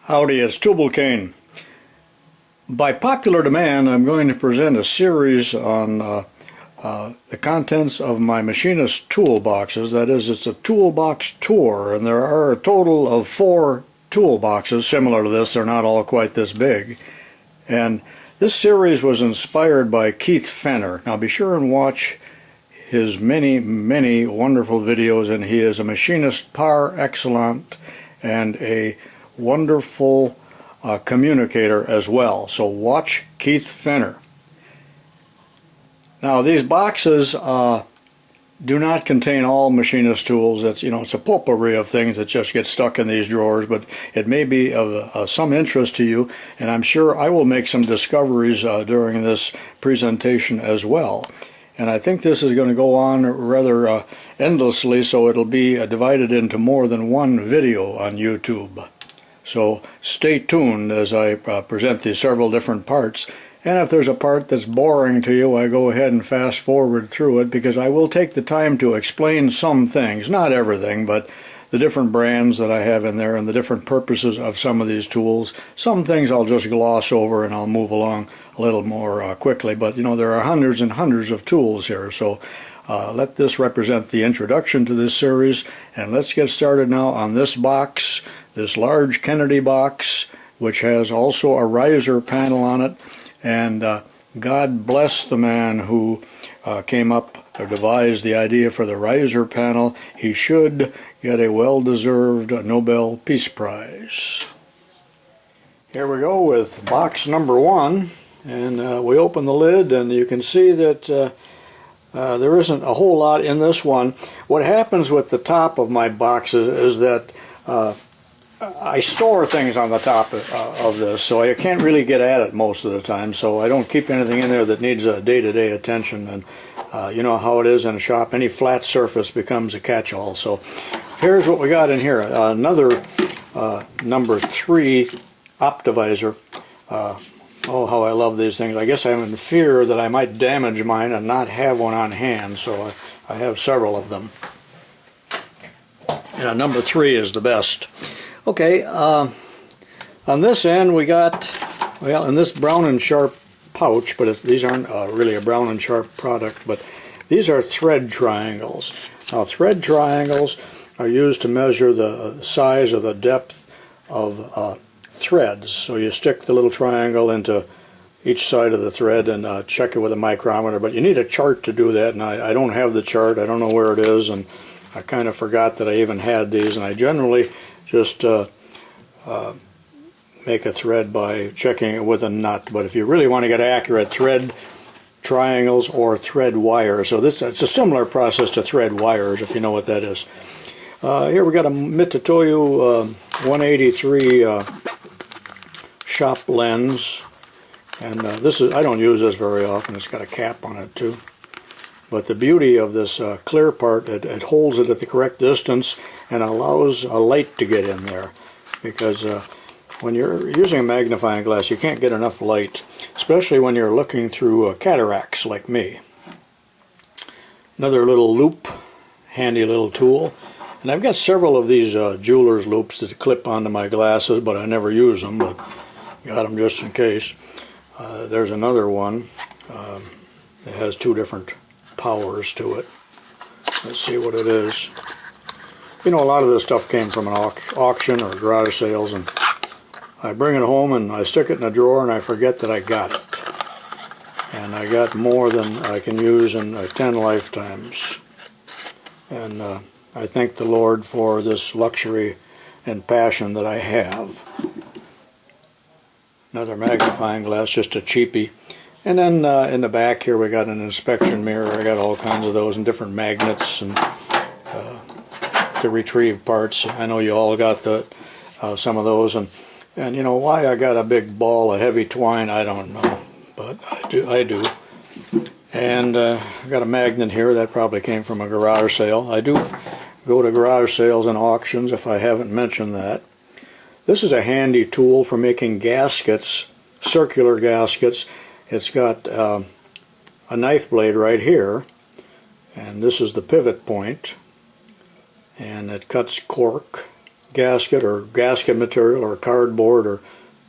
Howdy, it's Tubalcain. By popular demand, I'm going to present a series on the contents of my machinist toolboxes. That is, it's a toolbox tour, and there are a total of 4 toolboxes similar to this. They're not all quite this big. And this series was inspired by Keith Fenner. Now be sure and watch his many wonderful videos, and he is a machinist par excellence and a wonderful communicator as well. So watch Keith Fenner. Now these boxes do not contain all machinist tools. It's a potpourri of things that just get stuck in these drawers, but it may be of some interest to you, and I'm sure I will make some discoveries during this presentation as well. And I think this is going to go on rather endlessly, so it'll be divided into more than one video on YouTube. So stay tuned as I present these several different parts. And if there's a part that's boring to you, I go ahead and fast forward through it, because I will take the time to explain some things, not everything, but the different brands that I have in there and the different purposes of some of these tools. Some things I'll just gloss over and I'll move along a little more quickly, but there are hundreds and hundreds of tools here, so let this represent the introduction to this series, and let's get started now on this box, this large Kennedy box, which has also a riser panel on it. And God bless the man who came up or devised the idea for the riser panel. He should get a well-deserved Nobel Peace Prize. Here we go with box number 1, and we open the lid, and you can see that there isn't a whole lot in this one. What happens with the top of my boxes is that I store things on the top of this, so I can't really get at it most of the time, so I don't keep anything in there that needs day-to-day attention. And you know how it is in a shop, any flat surface becomes a catch-all. So here's what we got in here. Another number 3 Optivisor. Oh, how I love these things. I guess I'm in fear that I might damage mine and not have one on hand, so I have several of them. And a number 3 is the best. Okay, on this end we got, well, in this Brown and Sharp pouch, but these aren't really a Brown and Sharp product, but these are thread triangles. Now thread triangles are used to measure the size or the depth of threads. So you stick the little triangle into each side of the thread and check it with a micrometer, but you need a chart to do that, and I don't have the chart. I don't know where it is, and I kind of forgot that I even had these, and I generally just make a thread by checking it with a nut. But if you really want to get accurate, thread triangles or thread wires. So it's a similar process to thread wires, if you know what that is. Here we got a Mitutoyo 183 shop lens, and I don't use this very often. It's got a cap on it too. But the beauty of this clear part, it holds it at the correct distance and allows a light to get in there. Because when you're using a magnifying glass, you can't get enough light, especially when you're looking through cataracts like me. Another little loop, handy little tool. And I've got several of these jeweler's loops that clip onto my glasses, but I never use them, but got them just in case. There's another one that has 2 different powers to it. Let's see what it is. A lot of this stuff came from an auction or garage sales, and I bring it home and I stick it in a drawer and I forget that I got it. And I got more than I can use in 10 lifetimes. And I thank the Lord for this luxury and passion that I have. Another magnifying glass, just a cheapie. And then in the back here we got an inspection mirror. I got all kinds of those and different magnets and to retrieve parts. I know you all got some of those, and why I got a big ball of heavy twine, I don't know, but I do. And I got a magnet here that probably came from a garage sale. I do go to garage sales and auctions, if I haven't mentioned that. This is a handy tool for making gaskets, circular gaskets. It's got a knife blade right here, and this is the pivot point, and it cuts cork gasket or gasket material or cardboard or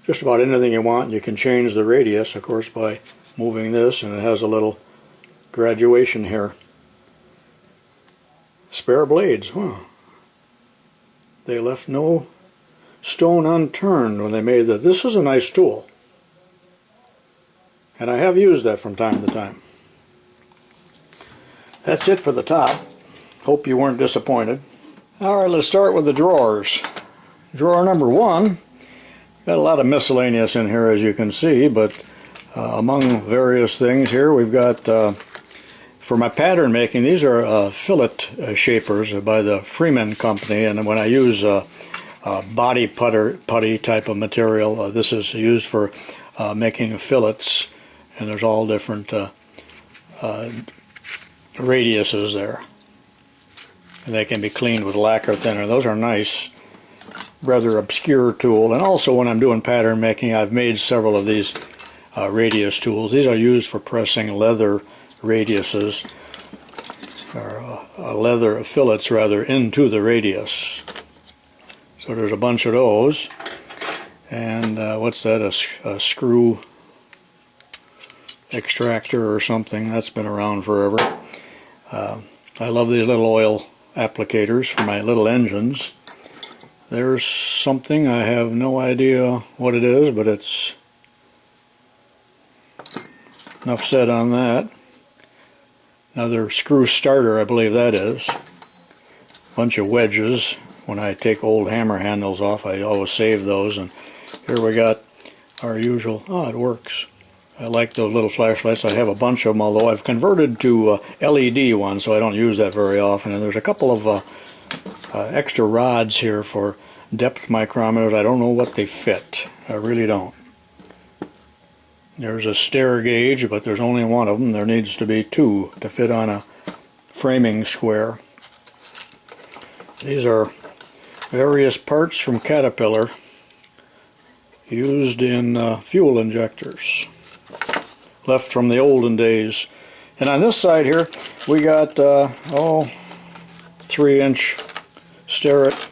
just about anything you want. You can change the radius, of course, by moving this, and it has a little graduation here. Spare blades, huh? They left no stone unturned when they made that. This is a nice tool, and I have used that from time to time. That's it for the top. Hope you weren't disappointed. Alright, let's start with the drawers. Drawer number 1. Got a lot of miscellaneous in here, as you can see, but among various things here we've got, for my pattern making, these are fillet shapers by the Freeman company, and when I use body putty type of material, this is used for making fillets, and there's all different radiuses there, and they can be cleaned with lacquer thinner. Those are nice, rather obscure tool. And also when I'm doing pattern making, I've made several of these radius tools. These are used for pressing leather radiuses, or leather fillets rather, into the radius. So there's a bunch of those. And what's that, a screw extractor or something? That's been around forever. I love these little oil applicators for my little engines. There's something, I have no idea what it is, but it's enough said on that. Another screw starter, I believe that is. Bunch of wedges. When I take old hammer handles off, I always save those. And here we got our usual, it works. I like those little flashlights. I have a bunch of them, although I've converted to LED ones, so I don't use that very often. And there's a couple of extra rods here for depth micrometers. I don't know what they fit. I really don't. There's a stair gauge, but there's only one of them. There needs to be 2 to fit on a framing square. These are various parts from Caterpillar used in fuel injectors, left from the olden days. And on this side here we got 3-inch Starrett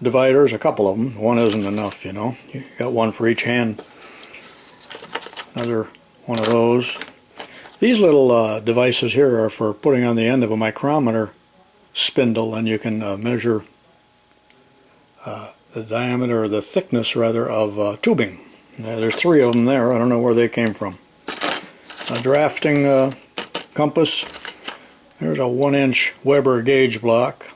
dividers, a couple of them. One isn't enough, you know. You got one for each hand. Another one of those. These little devices here are for putting on the end of a micrometer spindle, and you can measure the diameter, or the thickness rather, of tubing. There's 3 of them there. I don't know where they came from. A drafting compass. There's a 1-inch Weber gauge block,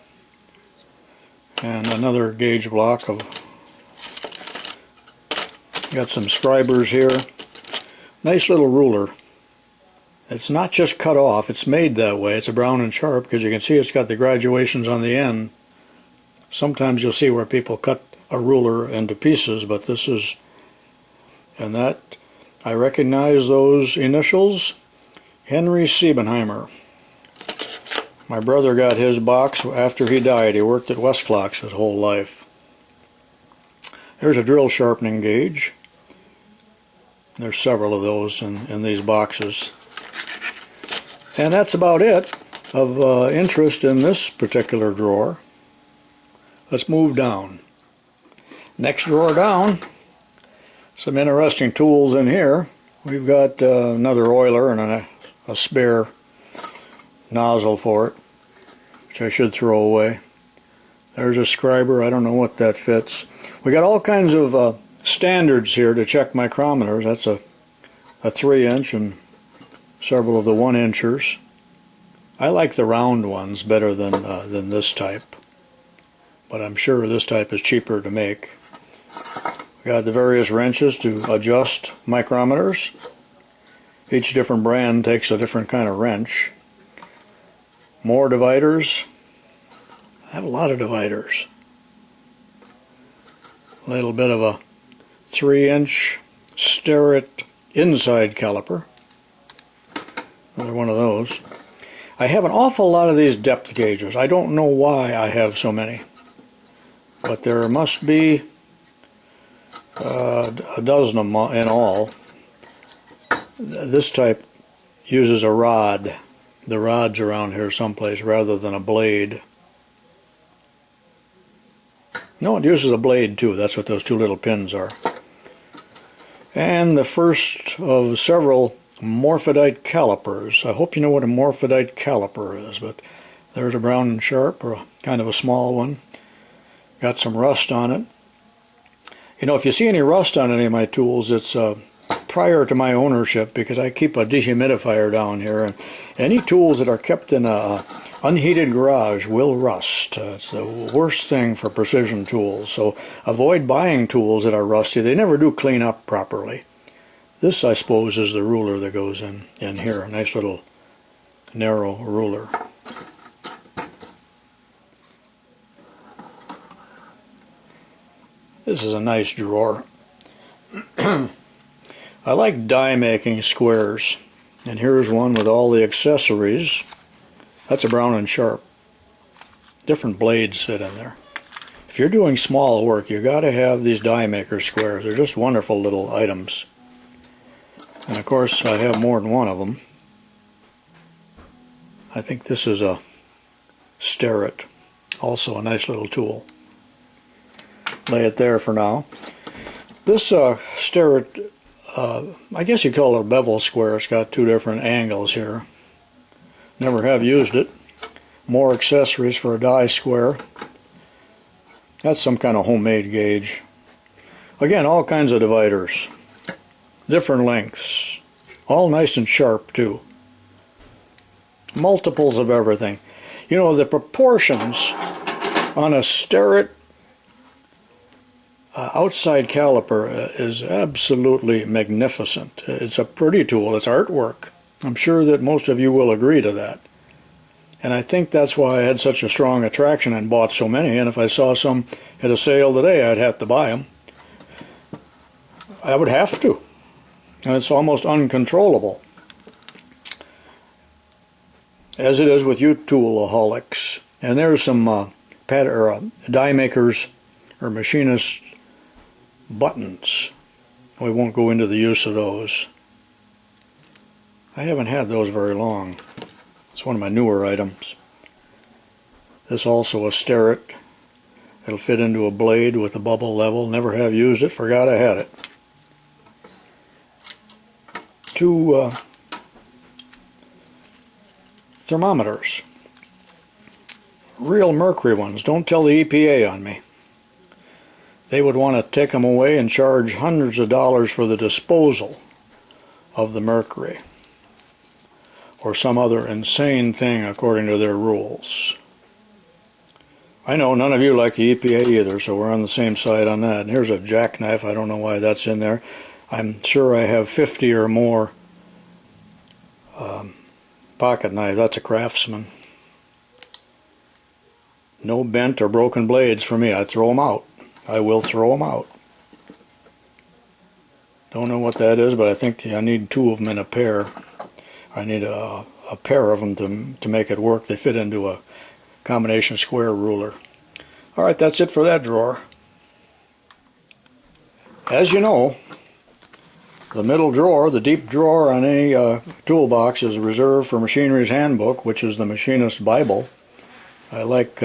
and another gauge block of. Got some scribers here. Nice little ruler. It's not just cut off, it's made that way. It's a brown and sharp because you can see it's got the graduations on the end. Sometimes you'll see where people cut a ruler into pieces, but this is, and that, I recognize those initials, Henry Siebenheimer. My brother got his box after he died. He worked at Westclox his whole life. There's a drill sharpening gauge. There's several of those in these boxes. And that's about it of interest in this particular drawer. Let's move down. Next drawer down, some interesting tools in here. We've got another oiler and a spare nozzle for it, which I should throw away. There's a scriber. I don't know what that fits. We got all kinds of standards here to check micrometers. That's a 3-inch and several of the 1-inchers. I like the round ones better than this type, but I'm sure this type is cheaper to make. We got the various wrenches to adjust micrometers. Each different brand takes a different kind of wrench. More dividers. I have a lot of dividers. A little bit of a 3-inch Starrett inside caliper. Another one of those. I have an awful lot of these depth gauges. I don't know why I have so many, but there must be a dozen of them in all. This type uses a rod. The rod's around here someplace rather than a blade. No, it uses a blade too. That's what those two little pins are. And the first of several morphodite calipers. I hope you know what a morphodite caliper is, but there's a Brown and Sharp, or kind of a small one. Got some rust on it. You know, if you see any rust on any of my tools, it's prior to my ownership, because I keep a dehumidifier down here, and any tools that are kept in a unheated garage will rust. It's the worst thing for precision tools, so avoid buying tools that are rusty. They never do clean up properly. This, I suppose, is the ruler that goes in here, a nice little narrow ruler. This is a nice drawer. I like die making squares, and here's one with all the accessories. That's a Brown and Sharp. Different blades fit in there. If you're doing small work, you got to have these die maker squares. They're just wonderful little items. And of course, I have more than one of them. I think this is a Sterret, also a nice little tool. Lay it there for now. This Sterret, I guess you call it a bevel square. It's got two different angles here. Never have used it. More accessories for a die square. That's some kind of homemade gauge. Again, all kinds of dividers. Different lengths. All nice and sharp too. Multiples of everything. You know, the proportions on a Sterret outside caliper is absolutely magnificent. It's a pretty tool. It's artwork. I'm sure that most of you will agree to that. And I think that's why I had such a strong attraction and bought so many. And if I saw some at a sale today, I'd have to buy them. I would have to. And it's almost uncontrollable, as it is with you toolaholics. And there's some die makers or machinist buttons. We won't go into the use of those. I haven't had those very long. It's one of my newer items. This also a Sterret. It'll fit into a blade with a bubble level. Never have used it. Forgot I had it. Two thermometers. Real mercury ones. Don't tell the EPA on me. They would want to take them away and charge hundreds of dollars for the disposal of the mercury, or some other insane thing according to their rules. I know none of you like the EPA either, so we're on the same side on that. And here's a jackknife. I don't know why that's in there. I'm sure I have 50 or more pocket knives. That's a Craftsman. No bent or broken blades for me. I throw them out. I will throw them out. Don't know what that is, but I think I need two of them in a pair. I need a pair of them to make it work. They fit into a combination square ruler. Alright, that's it for that drawer. As you know, the middle drawer, the deep drawer on any toolbox, is reserved for Machinery's Handbook, which is the Machinist Bible. I like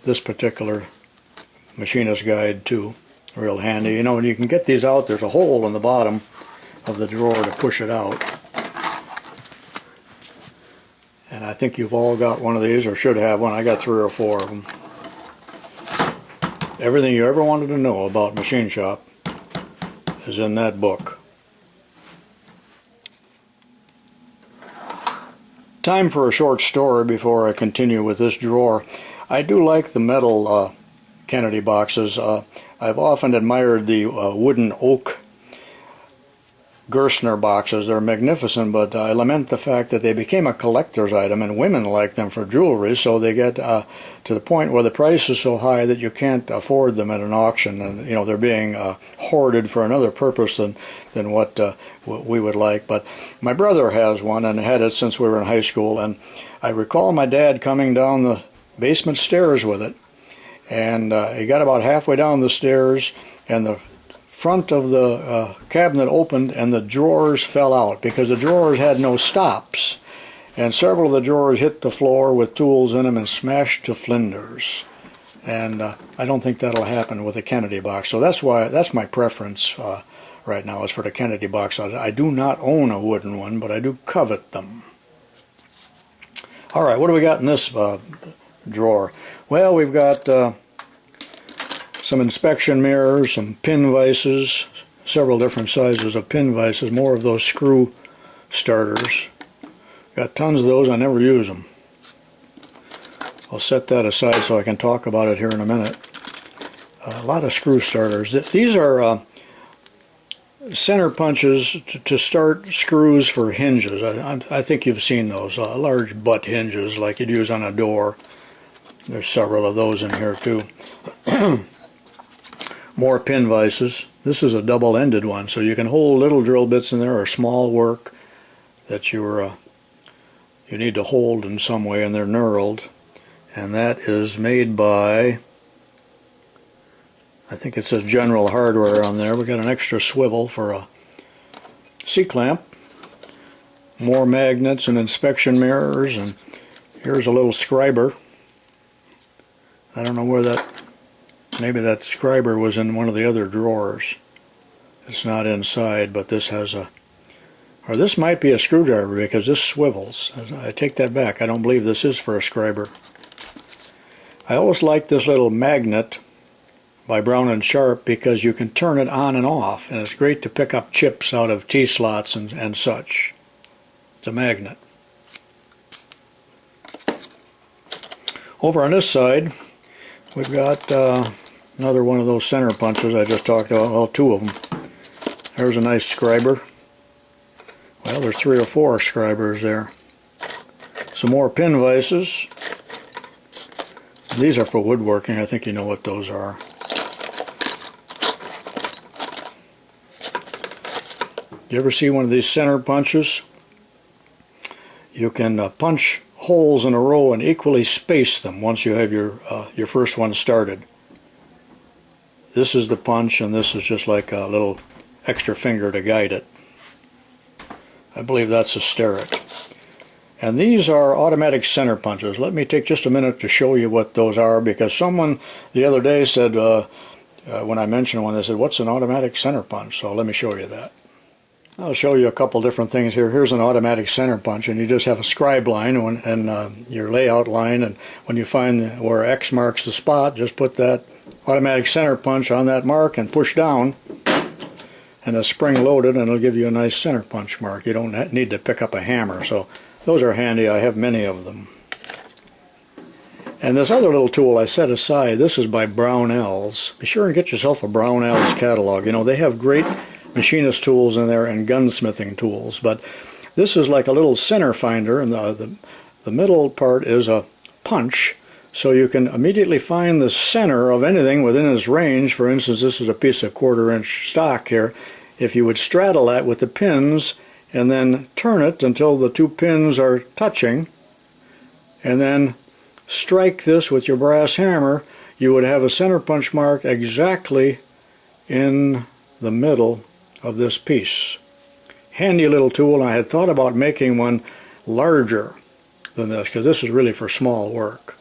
this particular Machinist Guide too. Real handy. You know, when you can get these out, there's a hole in the bottom of the drawer to push it out. And I think you've all got one of these, or should have one. I got 3 or 4 of them. Everything you ever wanted to know about machine shop is in that book. Time for a short story before I continue with this drawer. I do like the metal Kennedy boxes. I've often admired the wooden oak Gerstner boxes. They're magnificent, but I lament the fact that they became a collector's item, and women like them for jewelry, so they get to the point where the price is so high that you can't afford them at an auction, and you know, they're being hoarded for another purpose than what we would like. But my brother has one and had it since we were in high school, and I recall my dad coming down the basement stairs with it, and he got about halfway down the stairs, and the front of the cabinet opened and the drawers fell out because the drawers had no stops, and several of the drawers hit the floor with tools in them and smashed to flinders. and I don't think that'll happen with a Kennedy box. So that's my preference right now, is for the Kennedy box. I do not own a wooden one, but I do covet them. All right, what do we got in this drawer? Well, we've got some inspection mirrors, some pin vices, several different sizes of pin vices, more of those screw starters. Got tons of those. I never use them. I'll set that aside so I can talk about it here in a minute. A lot of screw starters. These are center punches to start screws for hinges. I think you've seen those, large butt hinges like you'd use on a door. There's several of those in here too. More pin vices. This is a double-ended one, so you can hold little drill bits in there or small work that you need to hold in some way, and they're knurled. And that is made by, I think it says General Hardware on there. We got an extra swivel for a C-clamp. More magnets and inspection mirrors, and here's a little scriber. I don't know where that, maybe that scriber was in one of the other drawers. It's not inside, but this has a, or this might be a screwdriver because this swivels. I take that back. I don't believe this is for a scriber. I always like this little magnet by Brown & Sharp because you can turn it on and off, and it's great to pick up chips out of T-slots and such. It's a magnet. Over on this side, we've got another one of those center punches I just talked about. Well, two of them. There's a nice scriber. Well, there's 3 or 4 scribers there. Some more pin vices. These are for woodworking. I think you know what those are. You ever see one of these center punches? You can punch holes in a row and equally space them once you have your first one started. This is the punch, and this is just like a little extra finger to guide it. I believe that's a Sterret. And these are automatic center punches. Let me take just a minute to show you what those are, because someone the other day said, when I mentioned one, they said, "What's an automatic center punch?" So let me show you that. I'll show you a couple different things here. Here's an automatic center punch, and you just have a scribe line and your layout line, and when you find where X marks the spot, just put that automatic center punch on that mark and push down, and a spring loaded, and it'll give you a nice center punch mark. You don't need to pick up a hammer, so those are handy. I have many of them. And this other little tool I set aside, this is by Brownells. Be sure and get yourself a Brownells catalog. You know, they have great machinist tools in there and gunsmithing tools, but this is like a little center finder, and the middle part is a punch, so you can immediately find the center of anything within its range. For instance, this is a piece of 1/4 inch stock here. If you would straddle that with the pins and then turn it until the 2 pins are touching, and then strike this with your brass hammer, you would have a center punch mark exactly in the middle of this piece. Handy little tool, and I had thought about making one larger than this, because this is really for small work.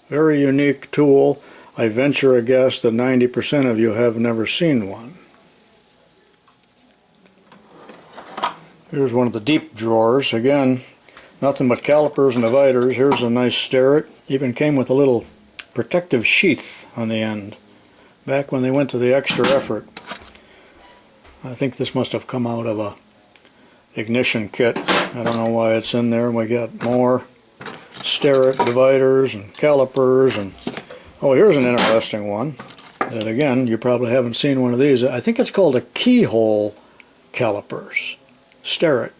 Very unique tool. I venture a guess that 90% of you have never seen one. Here's one of the deep drawers. Again, nothing but calipers and dividers. Here's a nice Sterret. Even came with a little protective sheath on the end. Back when they went to the extra effort. I think this must have come out of a ignition kit. I don't know why it's in there. We got more Sterret dividers and calipers, and oh, here's an interesting one that, again, you probably haven't seen one of these. I think it's called a keyhole calipers. Sterret.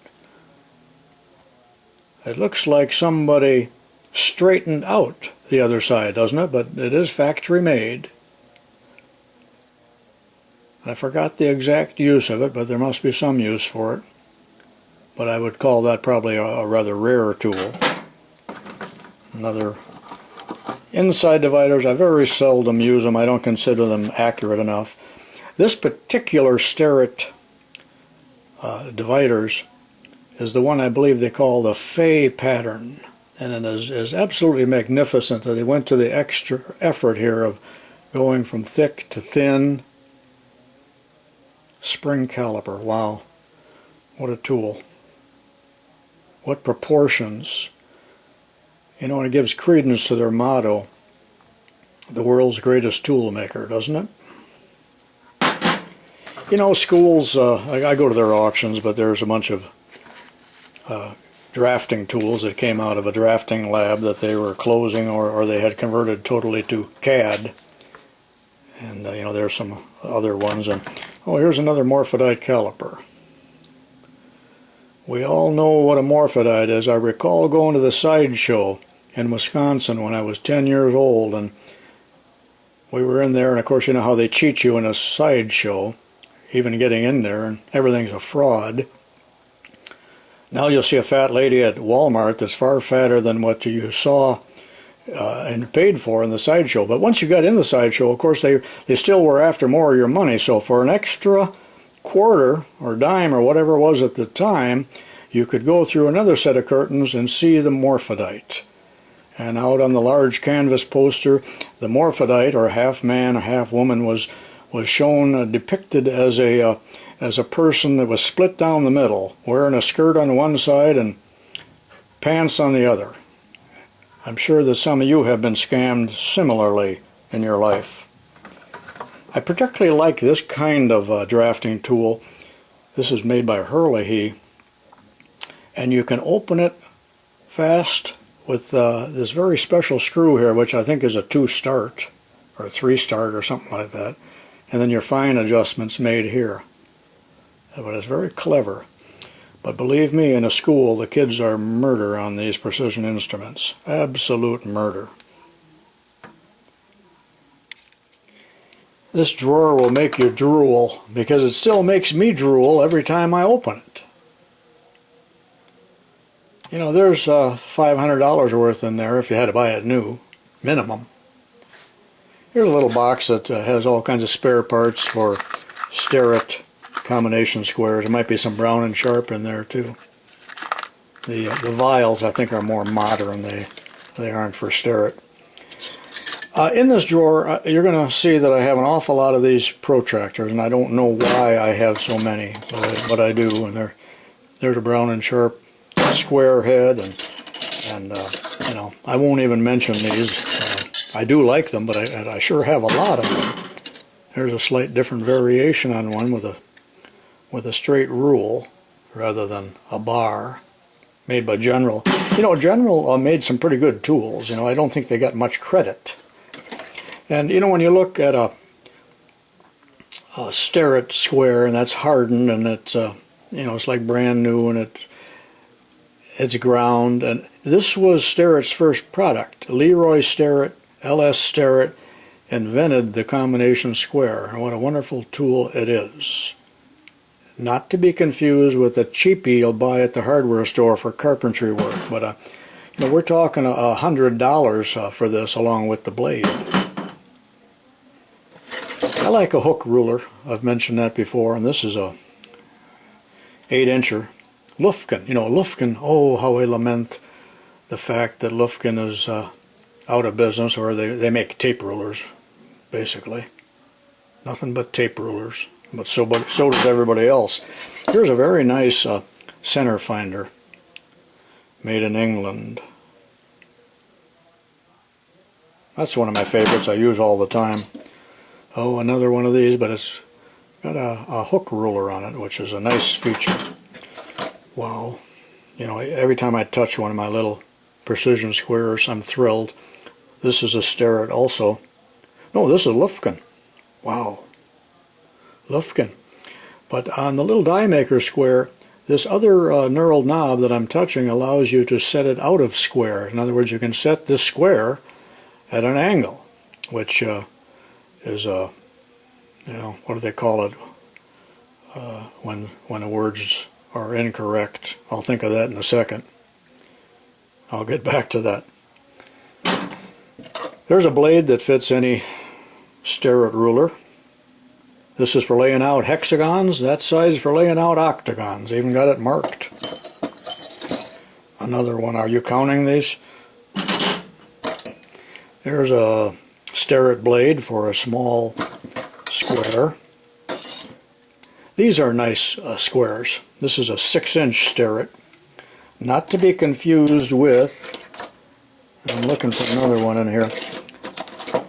It looks like somebody straightened out the other side, doesn't it? But it is factory made. I forgot the exact use of it, but there must be some use for it. But I would call that probably a rather rare tool. Another inside dividers. I very seldom use them. I don't consider them accurate enough. This particular Sterret dividers is the one I believe they call the Fay pattern. And it is absolutely magnificent that they went to the extra effort here of going from thick to thin. Spring caliper, wow, what a tool. What proportions. You know, and it gives credence to their motto, the world's greatest tool maker, doesn't it? You know, schools, I go to their auctions, but there's a bunch of drafting tools that came out of a drafting lab that they were closing, or they had converted totally to CAD. And you know, there's some other ones. And oh, here's another morphodite caliper. We all know what a morphodite is. I recall going to the sideshow in Wisconsin when I was 10 years old, and we were in there, and of course you know how they cheat you in a sideshow, even getting in there, and everything's a fraud. Now you'll see a fat lady at Walmart that's far fatter than what you saw and paid for in the sideshow. But once you got in the sideshow, of course, they still were after more of your money. So for an extra quarter or dime or whatever it was at the time, you could go through another set of curtains and see the morphodite. And out on the large canvas poster, the morphodite, or half man, half woman, was shown depicted as a person that was split down the middle, wearing a skirt on one side and pants on the other. I'm sure that some of you have been scammed similarly in your life. I particularly like this kind of drafting tool. This is made by Hurley, and you can open it fast with this very special screw here, which I think is a 2-start or 3-start or something like that, and then your fine adjustments made here. But it's very clever. But believe me, in a school, the kids are murder on these precision instruments. Absolute murder. This drawer will make you drool, because it still makes me drool every time I open it. You know, there's $500 worth in there if you had to buy it new, minimum. Here's a little box that has all kinds of spare parts for Starrett combination squares. There might be some brown and sharp in there too. The vials, I think, are more modern. They aren't for Starrett. In this drawer, you're going to see that I have an awful lot of these protractors, and I don't know why I have so many, but I do. And there's a brown and sharp square head, and you know, I won't even mention these. I do like them, but I sure have a lot of them. There's a slight different variation on one with a straight rule rather than a bar, made by General. You know, General made some pretty good tools. You know, I don't think they got much credit. And you know, when you look at a Starrett square, and that's hardened, and it's you know, it's like brand new, and it's ground. And this was Starrett's first product. Leroy Starrett, L.S. Starrett, invented the combination square. And what a wonderful tool it is. Not to be confused with the cheapie you'll buy at the hardware store for carpentry work. But you know, we're talking $100 for this, along with the blade. I like a hook ruler. I've mentioned that before, and this is a 8-incher. Lufkin, you know, Lufkin, oh, how I lament the fact that Lufkin is out of business, or they make tape rulers, basically. Nothing but tape rulers, but so does everybody else. Here's a very nice center finder, made in England. That's one of my favorites. I use all the time. Oh, another one of these, but it's got a hook ruler on it, which is a nice feature. Wow. You know, every time I touch one of my little precision squares, I'm thrilled. This is a Starrett also. No, this is Lufkin. Wow. Lufkin. But on the little die maker square, this other knurled knob that I'm touching allows you to set it out of square. In other words, you can set this square at an angle, which is a, you know, what do they call it when the words are incorrect? I'll think of that in a second. I'll get back to that. There's a blade that fits any Starrett ruler. This is for laying out hexagons. That size for laying out octagons. Even got it marked. Another one. Are you counting these? There's a Starrett blade for a small square. These are nice squares. This is a 6-inch Starrett. Not to be confused with, I'm looking for another one in here,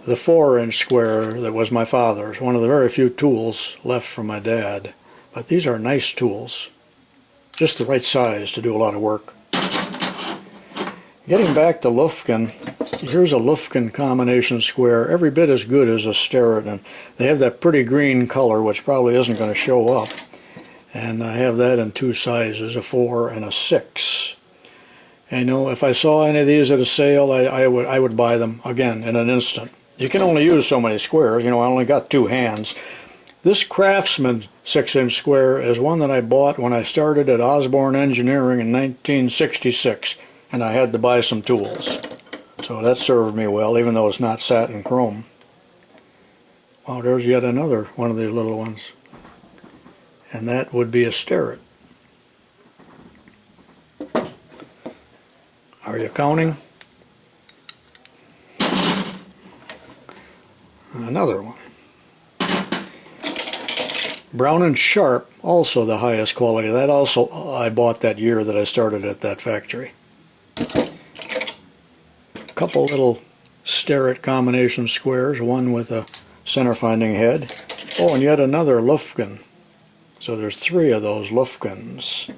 the 4-inch square that was my father's. One of the very few tools left from my dad. But these are nice tools. Just the right size to do a lot of work. Getting back to Lufkin, here's a Lufkin combination square, every bit as good as a Starrett, and they have that pretty green color, which probably isn't going to show up. And I have that in 2 sizes, a 4 and a 6. And you know, if I saw any of these at a sale, I would buy them again in an instant. You can only use so many squares. You know, I only got 2 hands. This Craftsman 6-inch square is one that I bought when I started at Osborne Engineering in 1966. And I had to buy some tools. So that served me well, even though it's not satin chrome. Wow, there's yet another one of these little ones. And that would be a Starrett. Are you counting? Another one. Brown and Sharp, also the highest quality. That also I bought that year that I started at that factory. A couple little Starrett combination squares, one with a center finding head. Oh, and yet another Lufkin. So there's 3 of those Lufkins.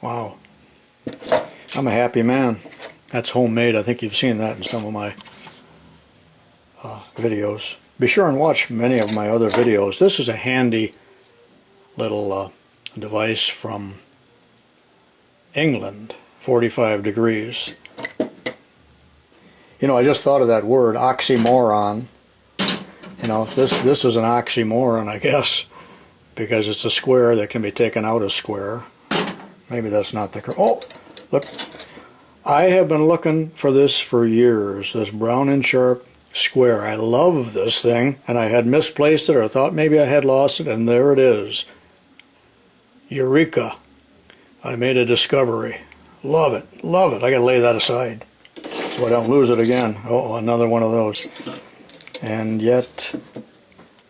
Wow. I'm a happy man. That's homemade. I think you've seen that in some of my videos. Be sure and watch many of my other videos. This is a handy little device from England, 45 degrees. You know, I just thought of that word, oxymoron. You know, this is an oxymoron, I guess, because it's a square that can be taken out of square. Maybe that's not the... Oh, look. I have been looking for this for years, this Brown and Sharp square. I love this thing, and I had misplaced it, or thought maybe I had lost it, and there it is. Eureka. I made a discovery. Love it. Love it. I gotta lay that aside so I don't lose it again. Oh, another one of those. And yet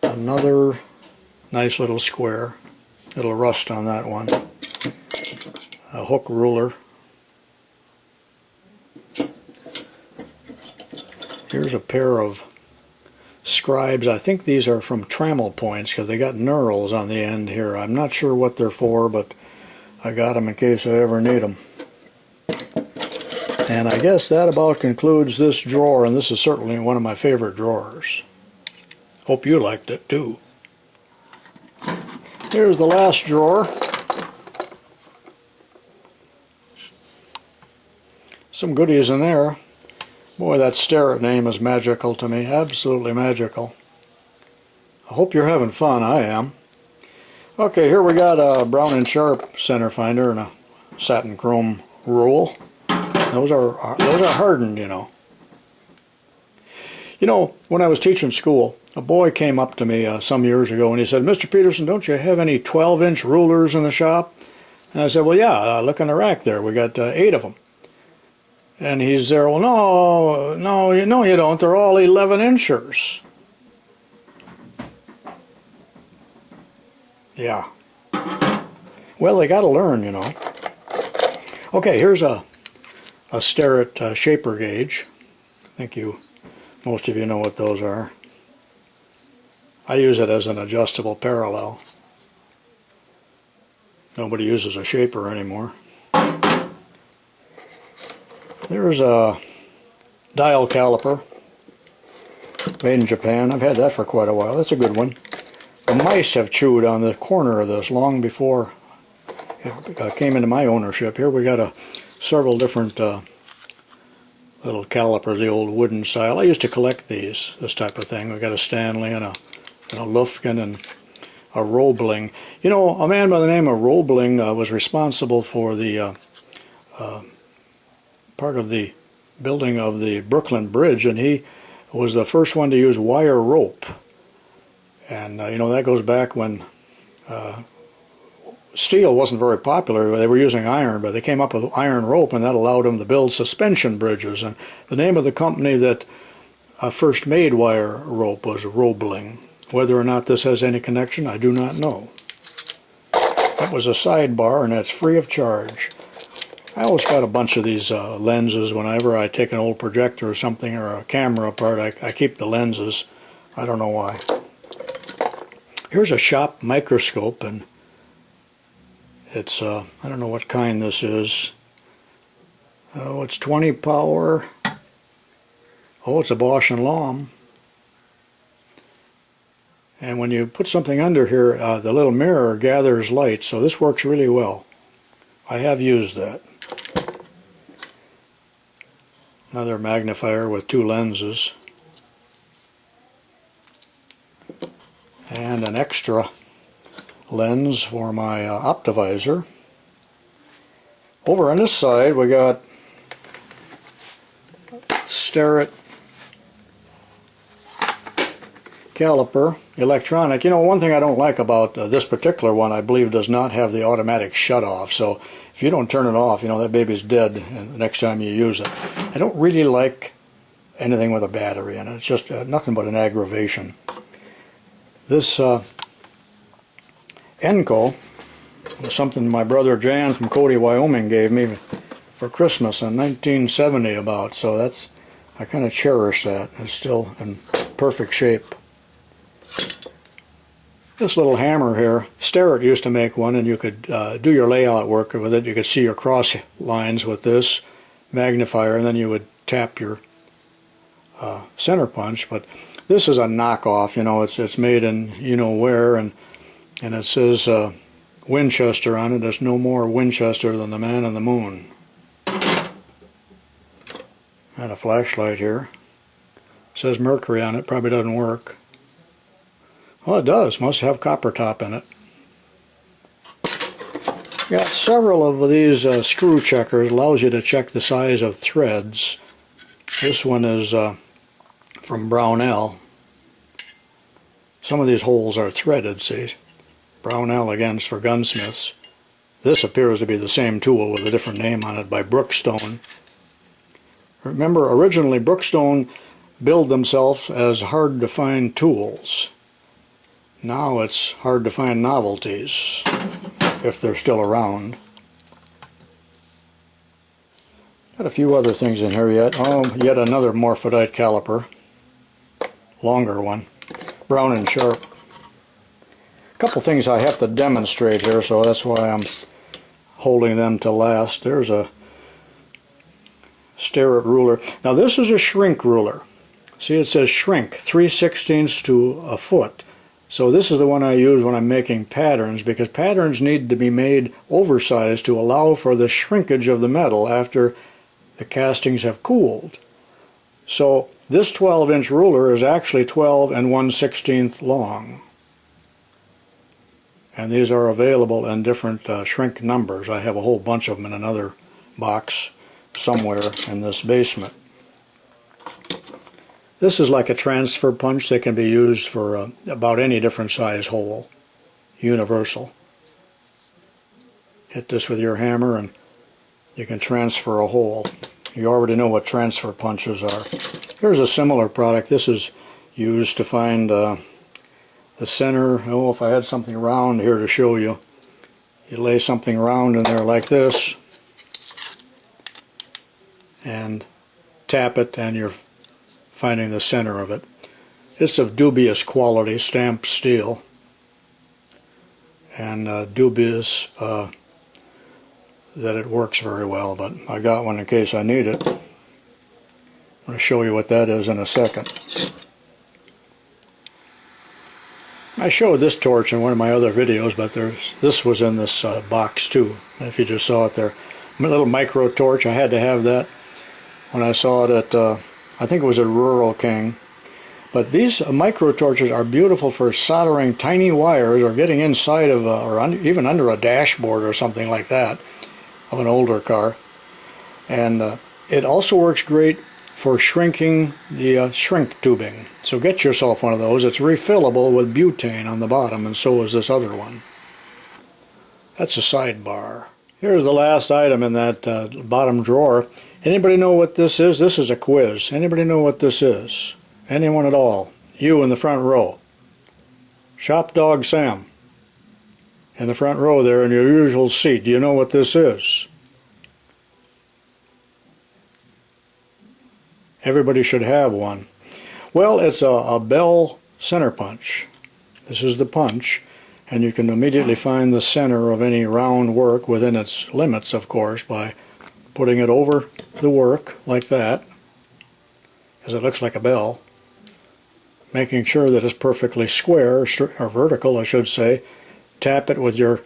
another nice little square. Little rust on that one. A hook ruler. Here's a pair of scribes. I think these are from trammel points because they got knurls on the end here. I'm not sure what they're for, but I got them in case I ever need them. And I guess that about concludes this drawer, and this is certainly one of my favorite drawers. Hope you liked it too. Here's the last drawer. Some goodies in there. Boy, that Starrett name is magical to me. Absolutely magical. I hope you're having fun. I am. Okay, here we got a Brown and Sharp center finder and a satin chrome rule. Those are hardened, you know. You know, when I was teaching school, a boy came up to me some years ago and he said, "Mr. Peterson, don't you have any 12-inch rulers in the shop?" And I said, "Well, yeah, look in the rack there. We got 8 of them." And he's there, "Well, no, you don't. They're all 11-inchers. Yeah. Well, they got to learn, you know. Okay, here's a Starrett shaper gauge. I think most of you know what those are. I use it as an adjustable parallel. Nobody uses a shaper anymore. There's a dial caliper, made in Japan. I've had that for quite a while. That's a good one. The mice have chewed on the corner of this long before it came into my ownership. Here we got several different little calipers, the old wooden style. I used to collect this type of thing. We got a Stanley and a Lufkin and a Roebling. You know, a man by the name of Roebling was responsible for the part of the building of the Brooklyn Bridge, and he was the first one to use wire rope. And you know, that goes back when steel wasn't very popular. They were using iron, but they came up with iron rope, and that allowed them to build suspension bridges. And the name of the company that first made wire rope was roebling. Whether or not this has any connection, I do not know. That was a sidebar, and that's free of charge. I always got a bunch of these lenses. Whenever I take an old projector or something, or a camera apart, I keep the lenses. I don't know why. Here's a shop microscope, and it's, I don't know what kind this is. Oh, it's 20 power. Oh, it's a Bosch and Lomb. And when you put something under here, the little mirror gathers light, so this works really well. I have used that. Another magnifier with 2 lenses. And an extra lens for my optivisor. Over on this side we got Starrett caliper, electronic. You know, one thing I don't like about this particular one, I believe, does not have the automatic shut off. So if you don't turn it off, you know, that baby's dead the next time you use it. I don't really like anything with a battery in it. It's just nothing but an aggravation. This Enco was something my brother Jan from Cody, Wyoming gave me for Christmas in 1970 about. So that's, I kind of cherish that. It's still in perfect shape. This little hammer here, Starrett used to make one, and you could do your layout work with it. You could see your cross lines with this magnifier, and then you would tap your center punch. But this is a knockoff. You know, it's made in you know where, and it says Winchester on it. There's no more Winchester than the man in the moon. And a flashlight here. It says mercury on it. Probably doesn't work. Well, it does. Must have copper top in it. Got several of these screw checkers. Allows you to check the size of threads. This one is from Brownell. Some of these holes are threaded, see. Brownell, again, is for gunsmiths. This appears to be the same tool with a different name on it by Brookstone. Remember, originally Brookstone billed themselves as hard to find tools. Now it's hard to find novelties, if they're still around. Got a few other things in here yet. Oh, yet another morphodite caliper. Longer one. Brown and sharp. A couple things I have to demonstrate here, so that's why I'm holding them to last. There's a Starrett ruler. Now this is a shrink ruler. See, it says shrink, 3/16 to a foot. So this is the one I use when I'm making patterns, because patterns need to be made oversized to allow for the shrinkage of the metal after the castings have cooled. So this 12-inch ruler is actually 12 1/16 long. And these are available in different shrink numbers. I have a whole bunch of them in another box somewhere in this basement. This is like a transfer punch that can be used for about any different size hole. Universal. Hit this with your hammer and you can transfer a hole. You already know what transfer punches are. Here's a similar product. This is used to find the center. Oh, if I had something round here to show you. You lay something round in there like this and tap it, and you're finding the center of it. It's of dubious quality, stamped steel, and dubious that it works very well, but I got one in case I need it. I'm going to show you what that is in a second. I showed this torch in one of my other videos, but this was in this box too, if you just saw it there. A little micro torch. I had to have that when I saw it at, I think it was at Rural King. But these micro torches are beautiful for soldering tiny wires or getting inside of, even under a dashboard or something like that of an older car. And it also works great for shrinking the shrink tubing. So get yourself one of those. It's refillable with butane on the bottom, and so is this other one. That's a sidebar. Here's the last item in that bottom drawer. Anybody know what this is? This is a quiz. Anybody know what this is? Anyone at all. You in the front row. Shop Dog Sam. In the front row there in your usual seat. Do you know what this is? Everybody should have one. Well, it's a bell center punch. This is the punch, and you can immediately find the center of any round work within its limits, of course, by putting it over the work like that, as it looks like a bell, making sure that it's perfectly square, or vertical I should say. Tap it with your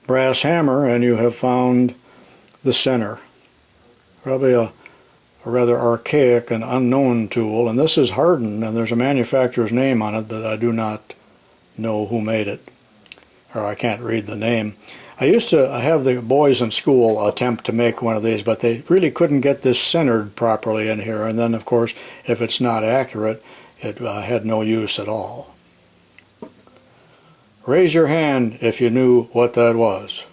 brass hammer and you have found the center. Probably a rather archaic and unknown tool, and this is hardened, and there's a manufacturer's name on it, but I do not know who made it, or I can't read the name. I used to have the boys in school attempt to make one of these, but they really couldn't get this centered properly in here, and then of course if it's not accurate it had no use at all. Raise your hand if you knew what that was.